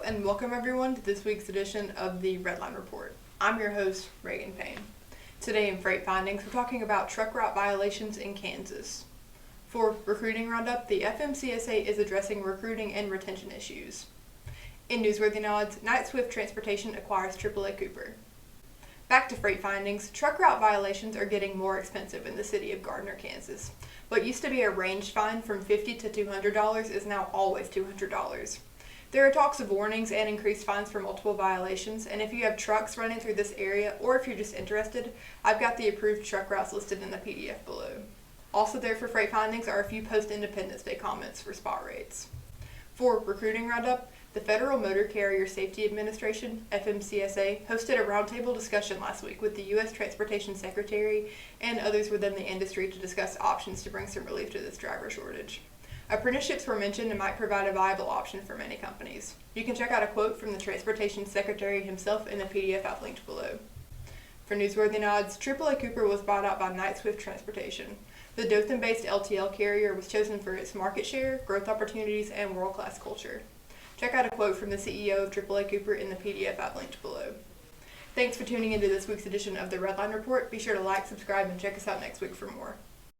and welcome everyone to this week's edition of the Redline Report. I'm your host, Reagan Payne. Today in Freight Findings, we're talking about truck route violations in Kansas. For Recruiting Roundup, the FMCSA is addressing recruiting and retention issues. In Newsworthy Nods, Knight-Swift Transportation acquires AAA Cooper. Back to Freight Findings, truck route violations are getting more expensive in the city of Gardner, Kansas. What used to be a range fine from $50 to $200 is now always $200. There are talks of warnings and increased fines for multiple violations, and if you have trucks running through this area, or if you're just interested, I've got the approved truck routes listed in the PDF below. Also there for Freight Findings are a few post-Independence Day comments for spot rates. For Recruiting Roundup, the Federal Motor Carrier Safety Administration, FMCSA, hosted a roundtable discussion last week with the U.S. Transportation Secretary and others within the industry to discuss options to bring some relief to this driver shortage. Apprenticeships were mentioned and might provide a viable option for many companies. You can check out a quote from the Transportation Secretary himself in the PDF I've linked below. For Newsworthy Nods, AAA Cooper was bought out by Knight-Swift Transportation. The Dothan-based LTL carrier was chosen for its market share, growth opportunities, and world-class culture. Check out a quote from the CEO of AAA Cooper in the PDF I've linked below. Thanks for tuning into this week's edition of the Redline Report. Be sure to like, subscribe, and check us out next week for more.